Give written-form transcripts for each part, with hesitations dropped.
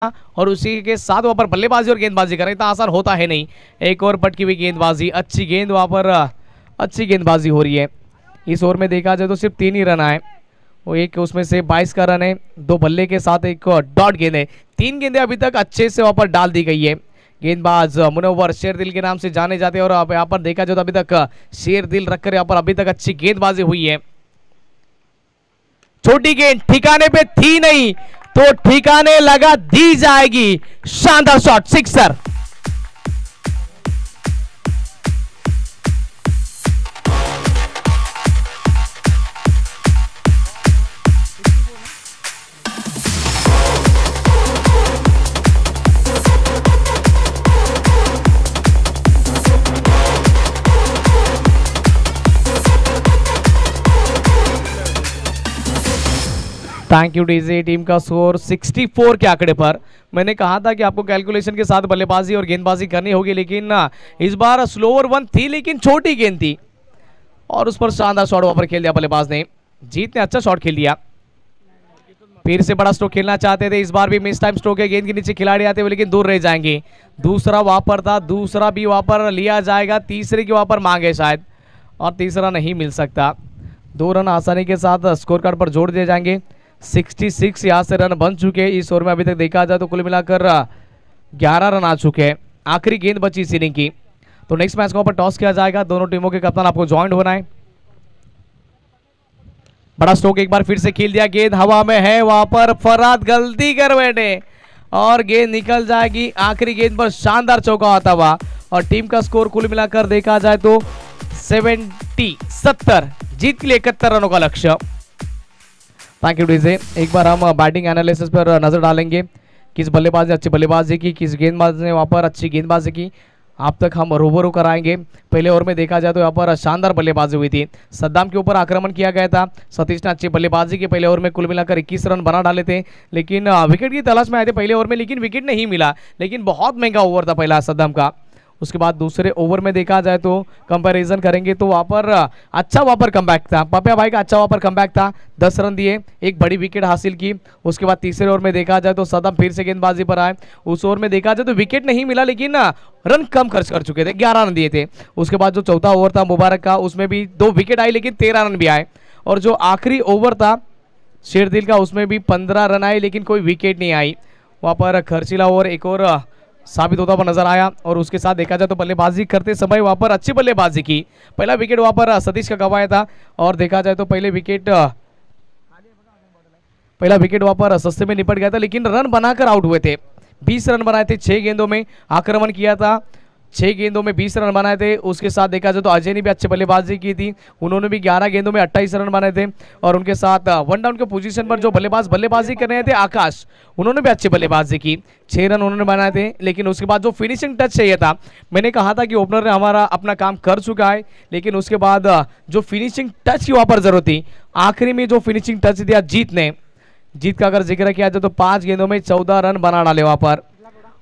और उसी के साथ वहां पर बल्लेबाजी और गेंदबाजी करना इतना आसान होता है नहीं। एक और पटकी हुई गेंदबाजी, अच्छी गेंद वहां पर, अच्छी गेंदबाजी हो रही है। इस ओवर में देखा जाए तो सिर्फ 3 ही रन आए, वो एक उसमें से 22 का रन है, 2 बल्ले के साथ एक डॉट गेंद है। 3 गेंदें अभी तक अच्छे से वहां पर डाल दी गई है। गेंदबाज मुनव्वर शेरदिल के नाम से जाने जाते हैं और अब यहाँ पर देखा जाए तो अभी तक शेरदिल रखकर यहाँ पर अभी तक अच्छी गेंदबाजी हुई है। छोटी गेंद ठिकाने पे थी नहीं तो ठिकाने लगा दी जाएगी। शानदार shot, sixer. Thank you DJ. Team का स्कोर 64 के आंकड़े पर। मैंने कहा था कि आपको कैलकुलेशन के साथ बल्लेबाजी और गेंदबाजी करनी होगी, लेकिन इस बार स्लोअर वन थी लेकिन छोटी गेंद थी और उस पर शानदार शॉट वहां पर खेल दिया बल्लेबाज ने। जीत ने अच्छा शॉट खेल दिया। फिर से बड़ा स्ट्रोक खेलना चाहते थे, इस बार भी मिस टाइम स्ट्रोक है। गेंद के नीचे खिलाड़ी आते हुए लेकिन दूर रह जाएंगे। दूसरा वहां पर था, दूसरा भी वहां पर लिया जाएगा। तीसरे की वहां पर मांग है शायद, और तीसरा नहीं मिल सकता। 2 रन आसानी के साथ स्कोर कार्ड पर जोड़ दिए जाएंगे। 66 यहाँ से रन बन चुके हैं। इस ओवर में अभी तक देखा जाए तो कुल मिलाकर 11 रन आ चुके हैं। आखिरी गेंद बची इस इनिंग की, तो नेक्स्ट मैच को पर टॉस किया जाएगा। दोनों टीमों के कप्तान आपको ज्वाइन होना है। बड़ा स्ट्रोक एक बार फिर से खेल दिया, गेंद हवा में है, वहां पर फरहाद गलती कर बैठे और गेंद निकल जाएगी। आखिरी गेंद पर शानदार चौका आता हुआ और टीम का स्कोर कुल मिलाकर देखा जाए तो 70 जीत के लिए 71 रनों का लक्ष्य। Thank you DJ. एक बार हम बैटिंग एनालिसिस पर नजर डालेंगे। किस बल्लेबाज ने अच्छी बल्लेबाजी की, किस गेंदबाज ने वहां पर अच्छी गेंदबाजी की, आप तक हम रूबरू कराएंगे। पहले ओवर में देखा जाए तो यहाँ पर शानदार बल्लेबाजी हुई थी। सद्दाम के ऊपर आक्रमण किया गया था। सतीश ने अच्छी बल्लेबाजी की। पहले ओवर में कुल मिलाकर 21 रन बना डाले थे, लेकिन विकेट की तलाश में आए थे पहले ओवर में, लेकिन विकेट नहीं मिला। लेकिन बहुत महंगा ओवर था पहला सद्दाम का। उसके बाद दूसरे ओवर में देखा जाए तो कंपैरिजन करेंगे तो वहां पर अच्छा वहां पर कमबैक था। पापिया भाई का अच्छा वहां पर कमबैक था। 10 रन दिए, एक बड़ी विकेट हासिल की। उसके बाद तीसरे ओवर में देखा जाए तो सदम फिर से गेंदबाजी पर आए। उस ओवर में देखा जाए तो विकेट नहीं मिला, लेकिन रन कम खर्च कर चुके थे, 11 रन दिए थे। उसके बाद जो चौथा ओवर था मुबारक का, उसमें भी 2 विकेट आई लेकिन 13 रन भी आए। और जो आखिरी ओवर था शेरदिल का, उसमें भी 15 रन आए लेकिन कोई विकेट नहीं आई। वहां पर खर्चीला ओवर एक और साबित होता हुआ नजर आया। और उसके साथ देखा जाए तो बल्लेबाजी करते समय वहां पर अच्छी बल्लेबाजी की। पहला विकेट वहां पर सतीश का गंवाया था और देखा जाए तो पहला विकेट वहां पर सस्ते में निपट गया था, लेकिन रन बनाकर आउट हुए थे। 20 रन बनाए थे, 6 गेंदों में आक्रमण किया था, 6 गेंदों में 20 रन बनाए थे। उसके साथ देखा जाए तो अजय ने भी अच्छी बल्लेबाजी की थी, उन्होंने भी 11 गेंदों में 28 रन बनाए थे। और उनके साथ वन डाउन के पोजीशन पर जो बल्लेबाजी कर रहे थे आकाश, उन्होंने भी अच्छी बल्लेबाजी की। 6 रन उन्होंने बनाए थे, लेकिन उसके बाद जो फिनिशिंग टच चाहिए था, मैंने कहा था कि ओपनर ने हमारा अपना काम कर चुका है, लेकिन उसके बाद जो फिनिशिंग टच की वहां पर जरूरत थी, आखिरी में जो फिनिशिंग टच दिया जीत ने। जीत का अगर जिक्र किया जाए तो 5 गेंदों में 14 रन बना डाले वहां पर,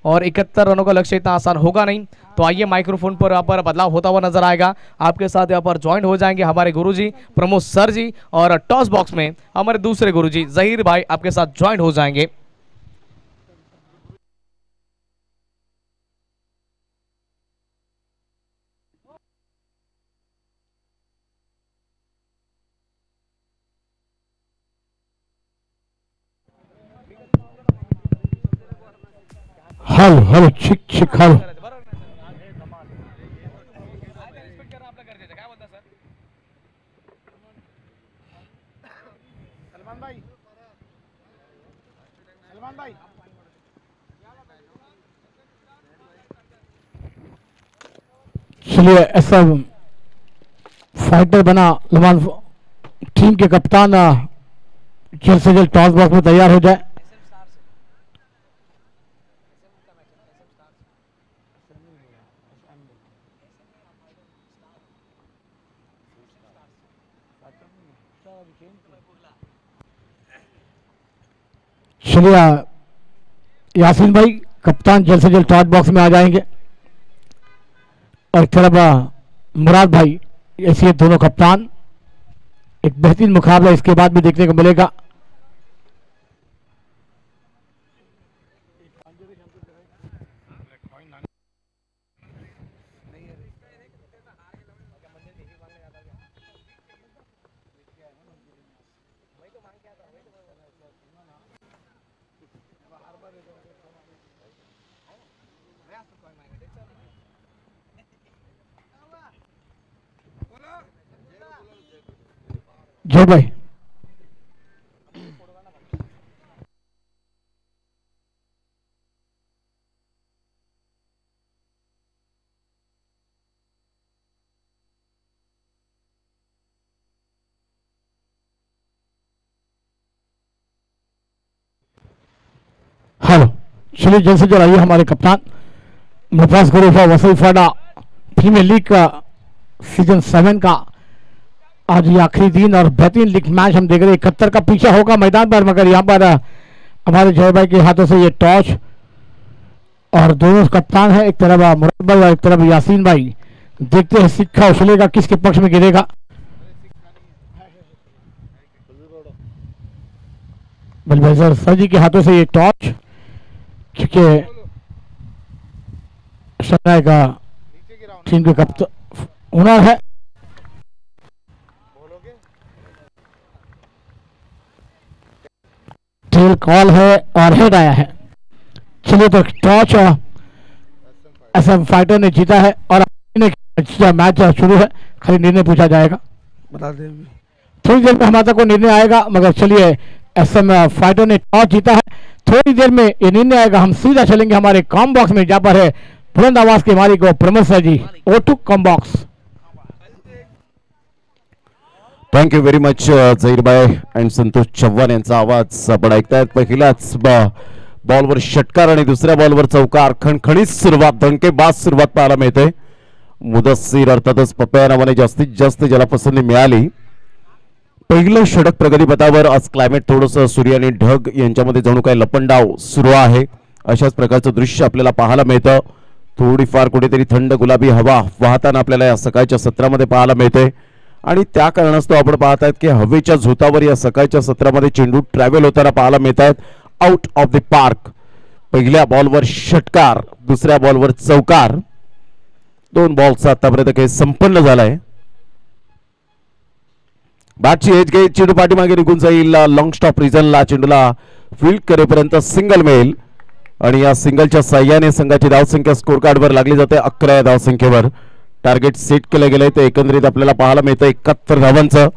और 71 रनों का लक्ष्य इतना आसान होगा नहीं। तो आइए माइक्रोफोन पर यहाँ पर बदलाव होता हुआ नजर आएगा। आपके साथ यहाँ पर ज्वाइन हो जाएंगे हमारे गुरुजी प्रमोद सर जी, और टॉस बॉक्स में हमारे दूसरे गुरुजी जहीर भाई आपके साथ ज्वाइन हो जाएंगे। हल हल छिक छिक हल। चलिए ऐसा फाइटर बना लुमान टीम के कप्तान जल्द से जल्द टॉस बॉक्स में तैयार हो जाए। चलिए यासीन भाई कप्तान जल्द से जल्द टॉस बॉक्स में आ जाएंगे, और तरफ मुराद भाई, ऐसे दोनों कप्तान। एक बेहतरीन मुकाबला इसके बाद भी देखने को मिलेगा। जय भाई हेलो, चलिए जल्द से जल्द आइए हमारे कप्तान मुफास गुरूफा वसीफाडा प्रीमियर लीग का सीजन 7 का आज ये आखिरी दिन और बेहतरीन लीग मैच हम देख रहे हैं। 71 का पीछा होगा मैदान पर, मगर यहाँ पर हमारे जय भाई के हाथों से ये टॉस और दोनों कप्तान है, एक तरफ मुराद भाई और एक तरफ यासीन भाई। देखते हैं सिक्का उछलेगा किसके पक्ष में गिरेगा। बलबैजर सर जी के हाथों से ये टॉस, क्योंकि शनाय का टीम के कप्तान ओनर है। टेल कॉल है और हेड आया है। चलिए तो टॉस एसएम फाइटर ने जीता है और मैच शुरू है, खाली निर्णय पूछा जाएगा। बता दे थोड़ी देर में हमारे तक को निर्णय आएगा, मगर चलिए एसएम फाइटर ने टॉस जीता है। थोड़ी देर में ये निर्णय आएगा, हम सीधा चलेंगे हमारे कॉम बॉक्स में, जहाँ पर है बुलंद आवाज के मालिक को Pramod sir ji. O2 com box. Thank you very much Zaheerbai and Santosh Chavan यांचा आवाज आपण ऐकतायत। पहिल्याच बॉलवर षटकार आणि दुसऱ्या बॉलवर चौकार, खणखणीत सुरुवात, धणकेबाज सुरुवात पाहायला मिळते। मुदस्सीर अर्थातच पप्या नावाने जास्तीत जास्त ज्याला पसंती मिळाली। पहिलं षटक प्रगतीपथावर। आज क्लायमेट थोडंसं सूर्य आणि ढग यांच्यामध्ये जणू काही लपंडाव सुरू आहे, अशाच प्रकारचं दृश्य आपल्याला पाहायला मिळतं। थोडीफार कुठेतरी थंड गुलाबी हवा वाहताना आपल्याला या सकाळच्या सत्रामध्ये पाहायला मिळते आणि त्या कारणास्तव आपण पाहत आहेत की हवेच्या झोतावर या सकाळच्या सत्रामध्ये चेंडू ट्रॅव्हल होताना पाहायला मिळत आहेत। Out of the park. पहिल्या बॉलवर षटकार, दुसऱ्या बॉलवर चौकार, 2 बॉलचा आतापर्यंत खेळ संपन्न झालाय। बॅटची एज घेत चेंडू पाठीमागे निघून जाईल लॉंग स्टॉप रिजनला, चेंडूला फील्ड करेपर्यंत सिंगल मिळेल आणि या सिंगलच्या साह्याने संघाची धावसंख्या स्कोर कार्डवर लागली जाते 11 या धावसंख्येवर। टार्गेट सेट केले गेले ते एकंदरीत आपल्याला पाहायला मिळतं 71 धावांचं।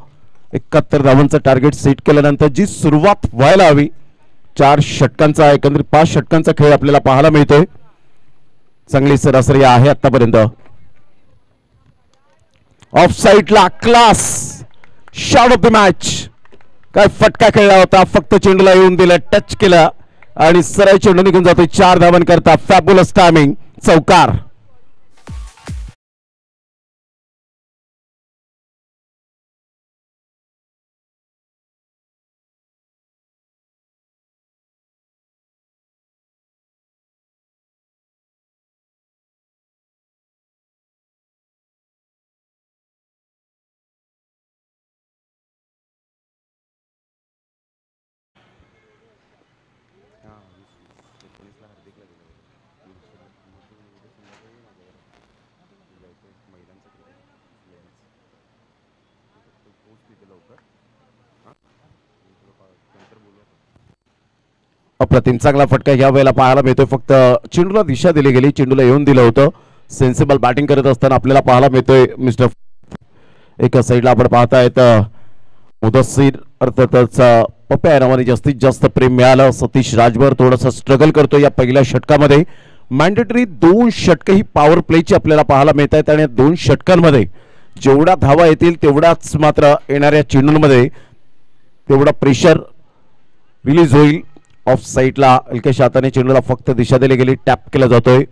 71 धावांचं टार्गेट सेट केल्यानंतर जी सुरुवात व्हायला हवी 4 षटकांचा, एकंदरीत 5 षटकांचा खेळ आपल्याला पाहायला मिळतोय। चांगली सरासरी आहे आतापर्यंत। ऑफ साइडला class shot of the match. काय फटका खेळला होता, फक्त चेंडूला येऊन दिला, टच केला आणि सरळ चेंडू निघून जातोय 4 धावांकरता। फॅब्युलस टायमिंग, चौकार। अप्रतिम चांगला फटका या वेळेला पाहायला मिळतोय। फक्त चेंडूला दिशा दिली गेली, चेंडूला येऊन दिलं होतं। सेन्सिबल बॅटिंग करत असताना आपल्याला पाहायला मिळतोय मिस्टर। एका साईडला आपण पाहतायत मुदस्सीर अर्थातच पप्या नावाने जास्तीत जास्त प्रेम मिळालं। सतीश राजभर थोडासा स्ट्रगल करतो या पहिल्या षटकामध्ये। मॅन्डेटरी 2 षटके ही पॉवर प्लेची आपल्याला पाहायला मिळत आहेत आणि 2 षटकांमध्ये जेवढा धावा येतील तेवढाच मात्र येणाऱ्या चेंडूंमध्ये तेवढा प्रेशर रिलीज होईल। ऑफ साइडला हलक्याशा हाताने चेंडूला फक्त दिशा दिली गेली, टॅप केला जातोय।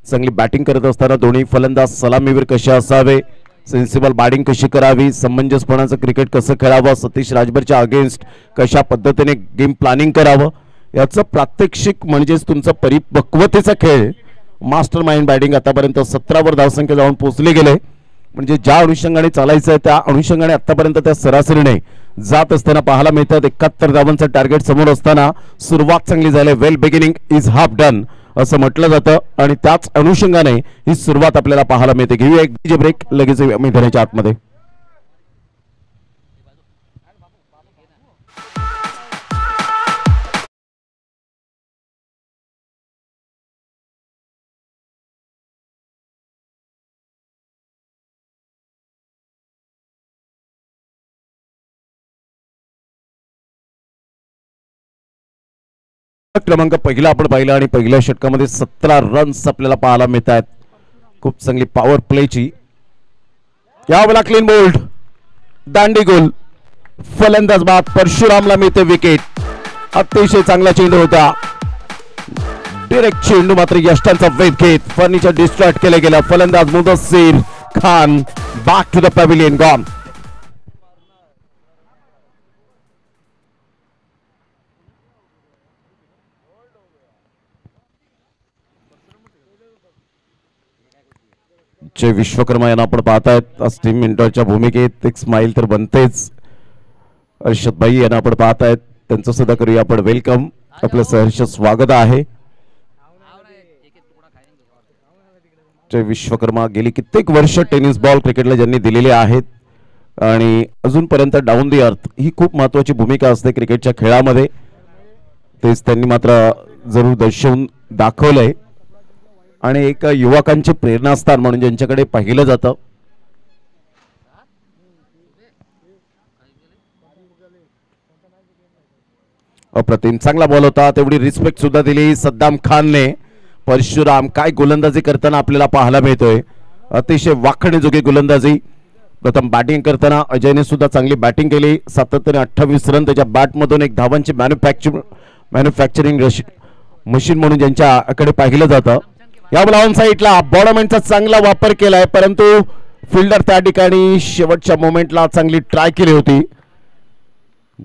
चांगली बॅटिंग करत असताना दोन्ही फलंदाज सलामीवीर कसे असावे, सेन्सिबल बॅटिंग कशी करावी, समंजसपणाचं क्रिकेट कसं खेळावं, सतीश राजभरच्या अगेन्स्ट कशा पद्धतीने गेम प्लॅनिंग करावं याचं प्रात्यक्षिक म्हणजेच तुमचा परिपक्वतेचा खेळ। मास्टर माइंड बॅटिंग आतापर्यंत 17 वर धावसंख्या जाऊन पोहोचले गेले, म्हणजे ज्या अनुषंगाने चालायचं आहे त्या अनुषंगाने आतापर्यंत त्या सरासरीने जात असताना पाहायला मिळतात। 71 धावांचं टार्गेट समोर असताना सुरुवात चांगली झाली। वेल बिगिनिंग इज हाफ डन असं म्हटलं जातं आणि त्याच अनुषंगाने ही सुरुवात आपल्याला पाहायला मिळते। घेऊया एक ब्रेक, लगेच मैदानाच्या आतमध्ये। क्रमांक पहिला आपण पाहिला आणि पहिल्या षटकामध्ये 17 रन्स आपल्याला पाहायला मिळत आहेत. खूप चांगली पॉवर प्लेची. यावेळेला क्लीन बोल्ड, दांडी गोल, फलंदाज बाद. परशुरामला मिळते विकेट. अतिशय चांगला चेंडू होता. डायरेक्ट चेंडू मात्र यष्टांचा वेध घेत फर्निचर डिस्ट्रॅक्ट केले गेलं. फलंदाज Mudassir Khan back to the pavilion gone. Jai Vishwakarma यांना आपण पाहतायत आज टीम इंटरच्या भूमिकेत. एक स्माइल तर बनतेच. हर्षद भाई यांना आपण पाहतायत, त्यांचं सुद्धा करूया आपण वेलकम. आपलं सहर्ष स्वागत आहे. जय विश्वकर्मा गेली कित्येक वर्ष टेनिस बॉल क्रिकेटला ज्यांनी दिलेले आहेत आणि अजूनपर्यंत डाऊन दी अर्थ ही खूप महत्वाची भूमिका असते क्रिकेटच्या खेळामध्ये. तेच त्यांनी मात्र जरूर दर्शवून दाखवलंय आणि एक युवकांचे प्रेरणास्थान म्हणून ज्यांच्याकडे पाहिलं जातं. अप्रतिम चांगला बॉल होता. तेवढी रिस्पेक्ट सुद्धा दिली सद्दाम खानने. परशुराम काय गोलंदाजी करताना आपल्याला पाहायला मिळतोय. अतिशय वाखणीजोगी गोलंदाजी. प्रथम बॅटिंग करताना अजयने सुद्धा चांगली बॅटिंग केली. सातत्याने 28 रन त्याच्या बॅटमधून. एक धावांची मॅन्युफॅक्चरिंग मशीन म्हणून ज्यांच्याकडे पाहिलं जातं. यावेळेला ऑन साईडला बॉडमॅनचा चांगला वापर केलाय, परंतु फिल्डर त्या ठिकाणी शेवटच्या मोमेंटला चांगली ट्राय केली होती.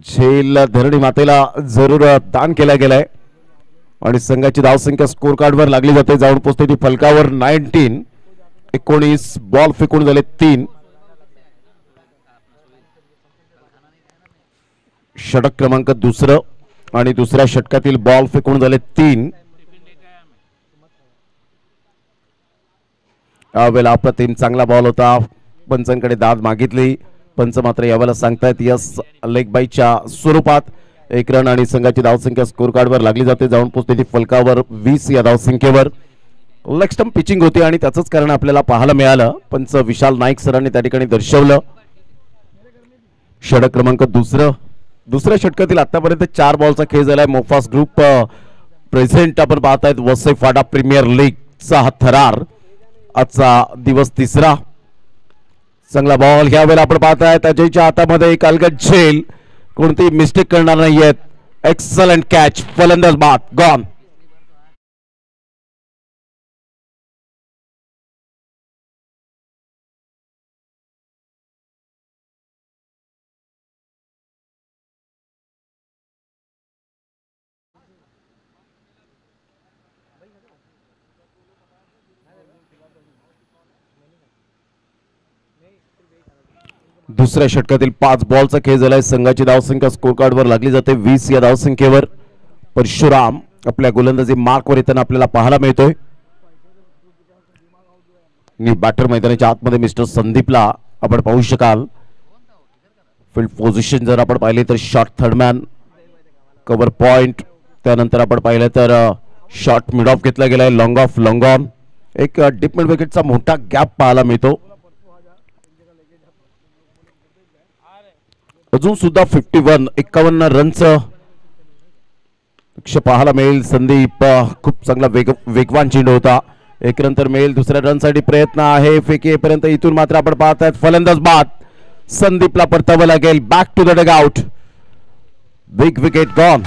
झेल धरणी मातेला जरूर दान केला गेलाय आणि संघाची धावसंख्या स्कोर कार्डवर लागली जाते. जाऊन पोहोचते ती फलकावर 19 बॉल फेकून झाले 3. षटक क्रमांक दुसरं आणि दुसऱ्या षटकातील बॉल फेकून झाले 3. यावेळेला अप्रतिम चांगला बॉल होता. पंचांकडे दाद मागितली. पंच मात्र यावेळेला सांगतायत यस लेग बाईच्या स्वरूपात 1 रन आणि संघाची धावसंख्या स्कोर कार्डवर लागली जाते. जाऊन पोहोचते ती फलकावर 20 या धावसंख्येवर. लेग स्टंप पिचिंग होती आणि त्याचंच कारण आपल्याला पाहायला मिळालं. पंच विशाल नाईक सरांनी त्या ठिकाणी दर्शवलं. षटक क्रमांक दुसऱ्या षटकातील आतापर्यंत 4 बॉलचा खेळ झालाय. मोफास ग्रुप प्रेझेंट आपण पाहतायत. वसई फाटा प्रीमियर लीगचा हा थरार. आजचा दिवस 3रा. चांगला बॉल ह्या वेळेला आपण पाहतायत. अजयच्या हातामध्ये एक अलगद झेल. कोणतीही मिस्टेक करणार नाहीयेत. Excellent catch. फलंदाज बाद. गॉन. दुसऱ्या षटकातील 5 बॉलचा खेळ झालाय. संघाची धावसंख्या स्कोर कार्डवर लागली जाते 20 या धावसंख्येवर. परशुराम आपल्या गोलंदाजी मार्कवर येताना आपल्याला पाहायला मिळतोय. बॅटर मैदानाच्या आतमध्ये मिस्टर संदीपला आपण पाहू शकाल. फील्ड पोझिशन जर आपण पाहिले तर शॉर्ट थर्डमॅन, कव्हर पॉइंट. त्यानंतर आपण पाहिलं तर शॉर्ट मिड ऑफ घेतला गेलाय. Long of, long on. एक डीप मिड विकेटचा मोठा गॅप पाहायला मिळतो. अजून सुद्धा 51 रनचं लक्ष्य पाहायला मिळेल. संदीप खूप चांगला वेगवान चेंडू होता. 1 रन तर मिळेल. दुसऱ्या रनसाठी प्रयत्न आहे. फेकीपर्यंत इथून मात्र आपण पाहतायत फलंदाज बाद. संदीपला परतावं लागेल. Back to the dugout. Big wicket gone.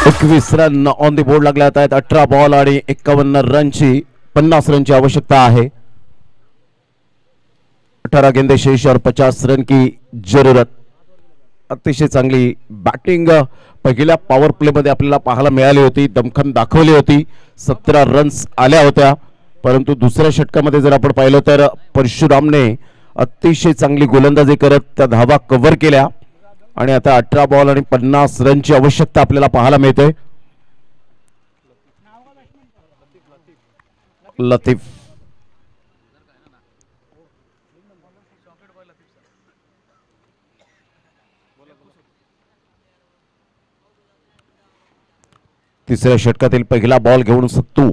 एकवीस रन ऑन दी बोर्ड लागले आहेत. 18 बॉल आणि 51 रनची 50 रनची आवश्यकता है. 18 गेंदे शेष और 50 रन की जरूरत. अतिशय चांगली बॅटिंग पहिल्या पॉवर प्ले मध्ये आपल्याला पाहायला मिळाली होती, दमखम दाखवली होती, 17 रन्स आल्या होत्या. परंतु दुसऱ्या षटकामध्ये जर आपण पाहिलं तर परशुरामने अतिशय चांगली गोलंदाजी करत त्या धावा कव्हर केल्या आणि आता 18 बॉल आणि 50 रनची आवश्यकता आपल्याला पाहायला मिळते. लतीफ तिसऱ्या षटकातील पहिला बॉल घेऊन सत्तू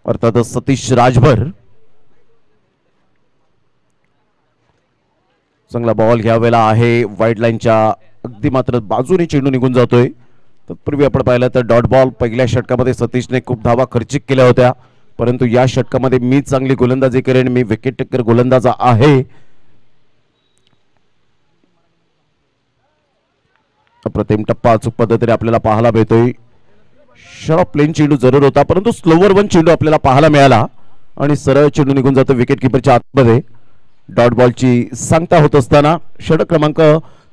अर्थात सतीश राजभर. चांगला बॉल ह्या वेळेला आहे वाईड लाईनच्या अगदी मात्र बाजूने चेंडू निघून जातोय. तत्पूर्वी आपण पाहिलं तर डॉट बॉल पहिल्या षटकामध्ये सतीशने खूप धावा खर्चिक केल्या होत्या, परंतु या षटकामध्ये मी चांगली गोलंदाजी करेन, मी विकेट टेकर गोलंदाज आहे. अप्रतिम टप्पा अचूक पद्धतीने आपल्याला पाहायला मिळतोय. शॉर्ट प्लेन चेंडू जरूर होता, परंतु स्लोवर वन चेंडू आपल्याला पाहायला मिळाला आणि सरळ चेंडू निघून जातो विकेट किपरच्या आतमध्ये. डॉट बॉलची सांगता होत असताना षटक क्रमांक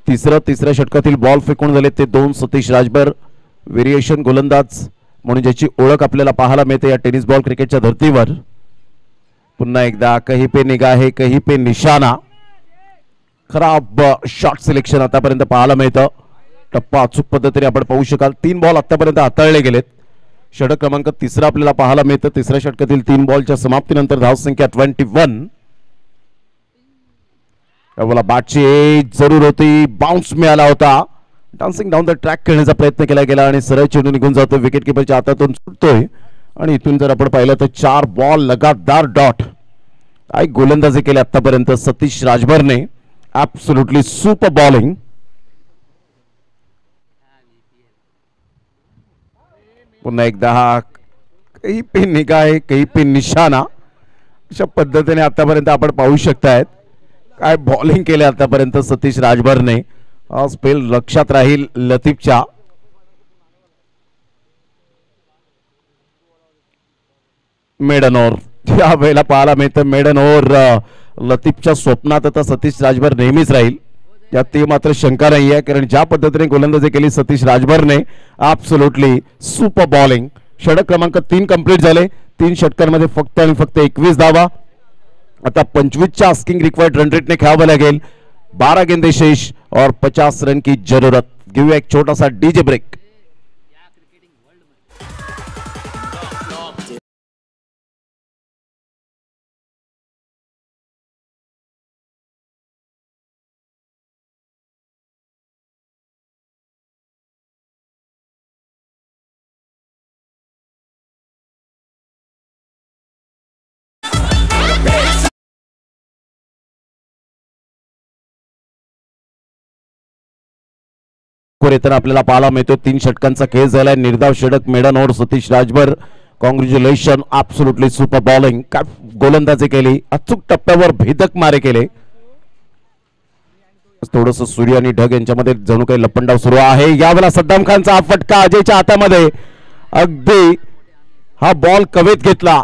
तिसऱ्या षटकातील बॉल फेकून झाले ते 2 सतीश राजभर, व्हेरिएशन गोलंदाज म्हणून ज्याची ओळख आपल्याला पाहायला मिळते या टेनिस बॉल क्रिकेटच्या धर्तीवर. पुन्हा एकदा कहीं पे निगाहे कहीं पे निशाना. खराब शॉट सिलेक्शन आतापर्यंत पाहायला मिळतं. टप्पा अचूक पद्धतीने आपण पाहू शकाल. 3 बॉल आतापर्यंत हाताळले गेलेत. षटक क्रमांक 3 आपल्याला पाहायला मिळतं. तिसऱ्या षटकातील 3 बॉलच्या समाप्तीनंतर धावसंख्या 21. बॅटची एज जरूर होती, बाउन्स मिळाला होता. डान्सिंग डाऊन द ट्रॅक खेळण्याचा प्रयत्न केला गेला आणि सरळ चेंडू निघून जातो, विकेट किपरच्या हातातून सुटतोय. आणि इथून जर आपण पाहिलं तर 4 बॉल लगातार डॉट. काय गोलंदाजी केली आतापर्यंत सतीश राजभरने. Absolutely super bowling. पुन्हा एकदा हा कहीं पे निगाहे कहीं पे निशाना अशा पद्धतीने आतापर्यंत आपण पाहू शकतायत. काय बॉलिंग केले आतापर्यंत सतीश राजभरने. हा स्पेल लक्षात राहील लतीफच्या. मेडन ओव्हर या वेळेला पाहायला मिळतं. मेडन ओव्हर लतीफच्या स्वप्नात आता सतीश राजभर नेहमीच राहील, यात ते मात्र शंका नाही आहे, कारण ज्या पद्धतीने गोलंदाजी केली सतीश राजभरने ऍब्सोल्युटली सुपर बॉलिंग. षटक क्रमांक 3 कंप्लीट झाले. 3 षटकांमध्ये फक्त आणि फक्त 21 धावा. आता 25च्या आस्किंग रिक्वायर्ड रन रेटने खेळावं लागेल. 12 गेंदे शेष और 50 रन की जरूरत. घेऊया एक छोटासा डीजे ब्रेक. येताना आपल्याला पाहायला मिळतो 3 षटकांचा खेळ झालाय. निर्धाव षटक, maiden over Satish Rajbhar. Congratulation, absolutely super bowling. काय गोलंदाजी केली, अचूक टप्प्यावर भेदक मारे केले. थोडस सूर्य आणि ढग यांच्यामध्ये जणू काही लपंडाव सुरू आहे. यावेळेला सद्दाम खानचा हा फटका अजयच्या हातामध्ये. अगदी हा बॉल कवेत घेतला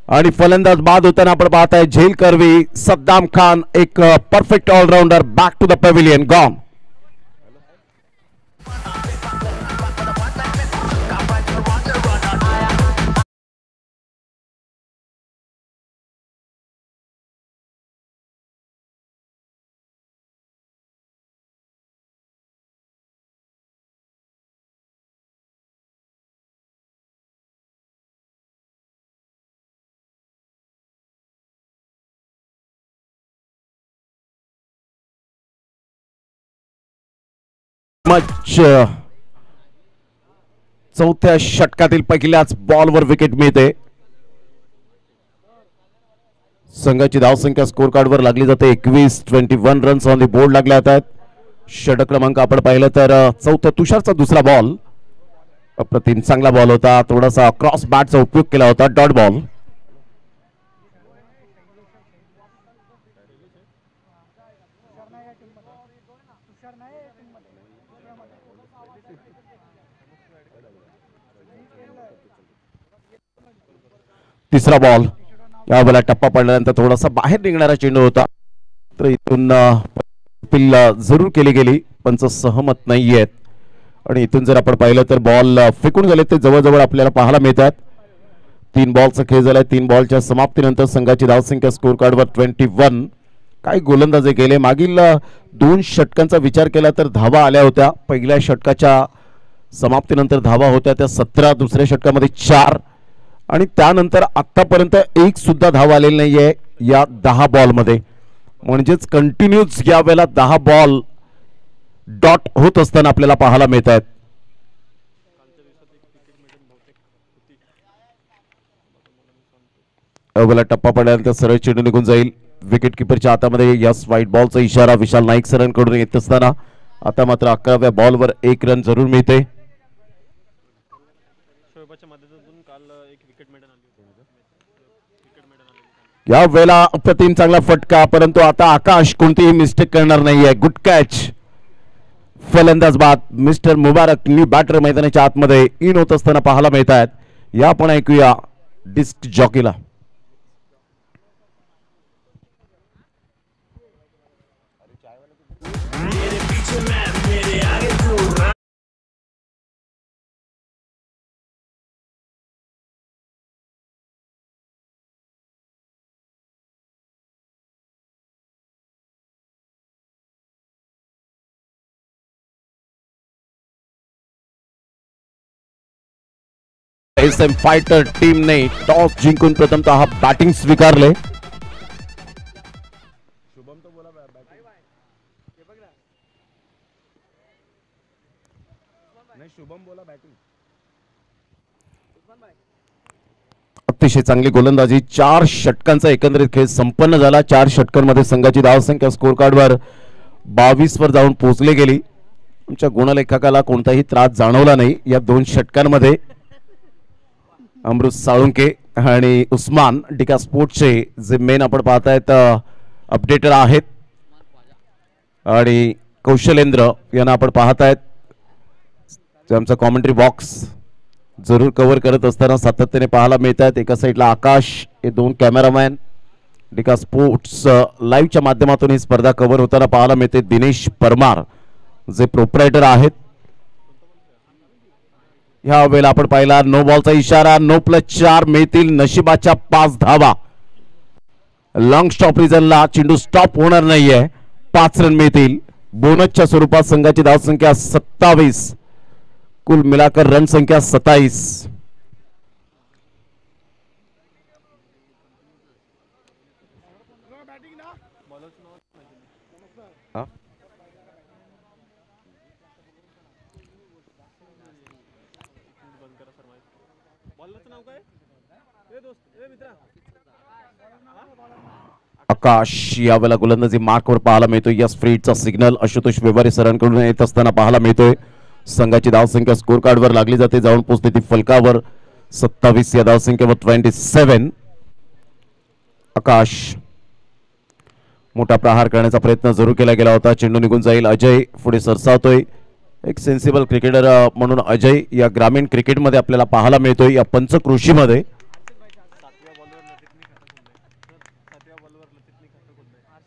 आणि फलंदाज बाद होताना आपण पाहताय झेल करवी. सद्दाम खान एक perfect allrounder. Back to the pavilion, gone. चौथ्या षटकातील पहिल्याच बॉलवर विकेट मिळते. संघाची धावसंख्या स्कोर कार्डवर लागली जाते 21 रन्स ऑन द बोर्ड लागल्या आहेत. षटक क्रमांक आपण पाहिलं तर चौथ्या तुषारचा दुसरा बॉल अप्रतिम चांगला बॉल होता. थोडासा क्रॉस बॅटचा उपयोग केला होता. Dot ball. तिसरा बॉल. यावेळेला टप्पा पडल्यानंतर थोडासा बाहेर निघणारा चेंडू होता, तर इथून अपील जरूर केली गेली. पंच सहमत नाहीयेत आणि इथून जर आपण पाहिलं तर बॉल फेकून गेले ते जवळजवळ आपल्याला पाहायला मिळतात. 3 बॉलचा खेळ झालाय. 3 बॉलच्या समाप्तीनंतर संघाची धावसंख्या स्कोर कार्डवर 21. काही गोलंदाजे गेले. मागील 2 षटकांचा विचार केला तर धावा आल्या होत्या. पहिल्या षटकाच्या समाप्तीनंतर धावा होत्या त्या 17, दुसऱ्या षटकामध्ये 4 आणि त्यानंतर आतापर्यंत एक सुद्धा धाव आलेली नाहीये या 10 बॉलमध्ये. म्हणजेच कंटिन्यूच या वेळेला 10 बॉल डॉट होत असताना आपल्याला पाहायला मिळत आहेत. अवला टप्पा पडल्यानंतर सरळ चेंडू निघून जाईल. विकेट किपरच्या हातामध्ये यस व्हाईट बॉलचा इशारा विशाल नाईक सरांकडून येत असताना आता मात्र 11व्या बॉलवर 1 रन जरूर मिळते. या वेळेला अप्रतिम चांगला फटका, परंतु आता आकाश कोणतीही मिस्टेक करणार नाहीये. Good catch. फलंदाज बाद मिस्टर मुबारक न्यू बॅटर मैदानाच्या आतमध्ये इन होत असताना पाहायला मिळत आहेत. या आपण ऐकूया डिस्क जॉकीला. एसएम फायटर टीमने टॉस जिंकून प्रथमतः बॅटिंग स्वीकारले. अतिशय चांगली गोलंदाजी. 4 षटकांचा एकंदरीत खेळ संपन्न झाला. 4 षटकांमध्ये संघाची धावसंख्या स्कोर कार्डवर 22 वर जाऊन पोहोचली गेली. आमच्या गुणलेखकाला कोणताही त्रास जाणवला नाही या 2 षटकांमध्ये. अमृत साळुंके आणि उस्मान डिका स्पोर्ट्सचे जे मेन आपण पाहतायत अपडेटर आहेत आणि कौशलेंद्र यांना आपण पाहतायत आमचा कॉमेंट्री बॉक्स जरूर कव्हर करत असताना सातत्याने पाहायला मिळत आहेत. एका साईडला आकाश, हे 2 कॅमेरामॅन डिका स्पोर्ट्स लाईव्हच्या माध्यमातून ही स्पर्धा कव्हर होताना पाहायला मिळते. दिनेश परमार जे प्रोप्रायटर आहेत. ह्या वेळेला आपण पाहिला नो बॉलचा इशारा. नो प्लस 4 मिळतील. नशिबाच्या 5 धावा. लॉंग स्टॉप रिझनला चेंडू स्टॉप होणार नाहीये. 5 रन मिळतील. बोनसच्या स्वरूपात संघाची धावसंख्या 27. कुल मिलाकर रन संख्या 27. आकाश यावेळेला गोलंदाजी मार्कवर पाहायला मिळतोय. यस फ्रीडचा सिग्नल आशुतोष व्यवहारे सरांकडून येत असताना पाहायला मिळतोय. संघाची धावसंख्या स्कोर कार्डवर लागली जाते. जाऊन पोहोचते ती फलकावर 27 या धावसंख्येवर 27. आकाश मोठा प्रहार करण्याचा प्रयत्न जरूर केला गेला होता. चेंडू निघून जाईल. अजय पुढे सरसावतोय. एक सेन्सिबल क्रिकेटर म्हणून अजय या ग्रामीण क्रिकेटमध्ये आपल्याला पाहायला मिळतोय. या पंचक्रोशीमध्ये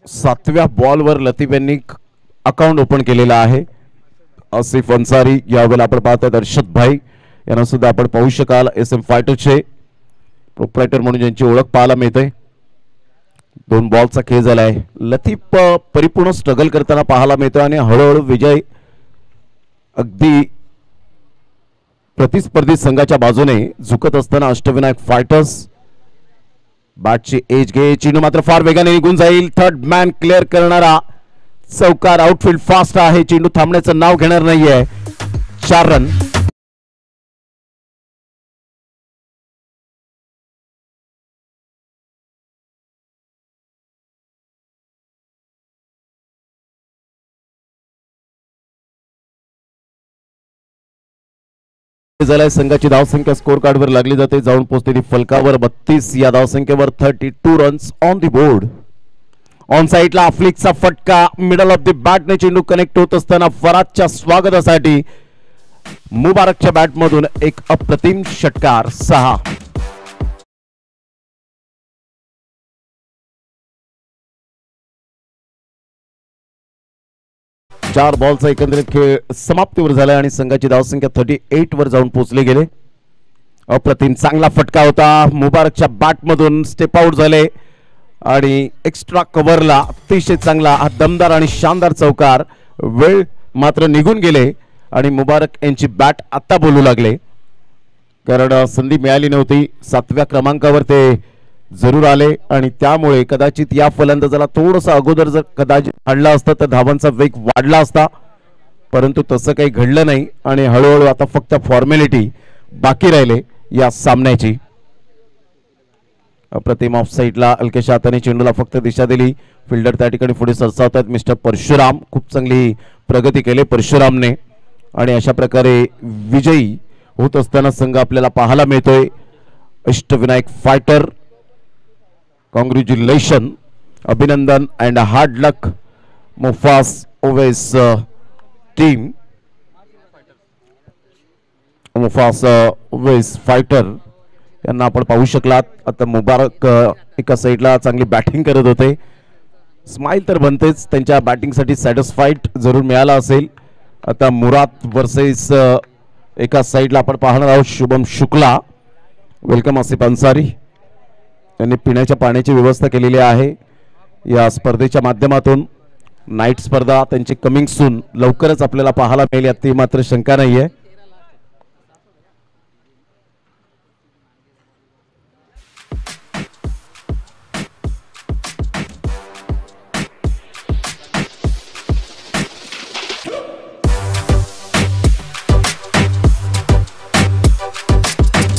7व्या बॉलवर लतीफ यांनी अकाउंट ओपन केलेला आहे. आसिफ अन्सारी यावेळेला आपण पाहतोय. अर्षद भाई यांना सुद्धा आपण पाहू शकाल. एसएम फायटरचे प्रोप्रायटर म्हणून ज्यांची ओळख पाहायला मिळते. 2 बॉलचा खेळ झालाय. लतीफ परिपूर्ण स्ट्रगल करताना पाहायला मिळतो आणि हळूहळू विजय अगदी प्रतिस्पर्धी संघाच्या बाजूने झुकत असताना अष्टविनायक फायटर्स बॅटची एज घे. चेंडू मात्र फार वेगाने निघून जाईल. थर्ड मॅन क्लिअर करणारा चौकार. आउटफील्ड फास्ट आहे. चेंडू थांबण्याचं नाव घेणार नाहीये. 4 रन. झालाय. संघाची धावसंख्या स्कोर कार्डवर लागली जाते. जाऊन पोहोचते ती फलकावर 32 या धावसंख्येवर 32 runs on the board. On साइडला फ्लिकचा फटका. मिडल ऑफ द बॅटने चेंडू कनेक्ट होत असताना फरादच्या स्वागतासाठी मुबारकच्या बॅटमधून एक अप्रतिम षटकार. 6. 4 बॉलचा एकंदरीत खेळ समाप्तीवर झाला आणि संघाची धावसंख्या 38 वर जाऊन पोहोचली गेले. अप्रतिम चांगला फटका होता. मुबारकच्या बॅट मधून स्टेप आउट झाले आणि एक्स्ट्रा कव्हरला अतिशय चांगला हा दमदार आणि शानदार चौकार. वेळ मात्र निघून गेले आणि मुबारक यांची बॅट आता बोलू लागले, कारण संधी मिळाली नव्हती. 7व्या क्रमांकावर ते जरूर आले आणि त्यामुळे कदाचित या फलंदाजाला थोडंसं अगोदर जर कदाचित आणला असता तर धावांचा वेग वाढला असता, परंतु तसं काही घडलं नाही आणि हळूहळू आता फक्त फॉर्मॅलिटी बाकी राहिले या सामन्याची. अप्रतिम ऑफ साईडला हलक्याशा हाताने चेंडूला फक्त दिशा दिली. फिल्डर त्या ठिकाणी पुढे सरसावतात मिस्टर परशुराम. खूप चांगली प्रगती केली परशुरामने आणि अशा प्रकारे विजयी होत असताना संघ आपल्याला पाहायला मिळतोय. अष्टविनायक फायटर, कॉंग्रॅच्युलेशन, अभिनंदन and hard luck Mufas Owais team. Mufas Owais fighter यांना आपण पाहू शकलात. आता मुबारक एका साईडला चांगली बॅटिंग करत होते. स्माइल तर बनतेच, त्यांच्या बॅटिंगसाठी सॅटिस्फाईड जरूर मिळाला असेल. आता मुराद वर्सेस एका साईडला आपण पाहणार आहोत शुभम शुक्ला. वेलकम आसिफ अन्सारी यांनी पिण्याच्या पाण्याची व्यवस्था केलेली आहे या स्पर्धेच्या माध्यमातून. नाईट स्पर्धा त्यांची कमिंग सून लवकरच आपल्याला पाहायला मिळेल यात मात्र शंका नाहीये.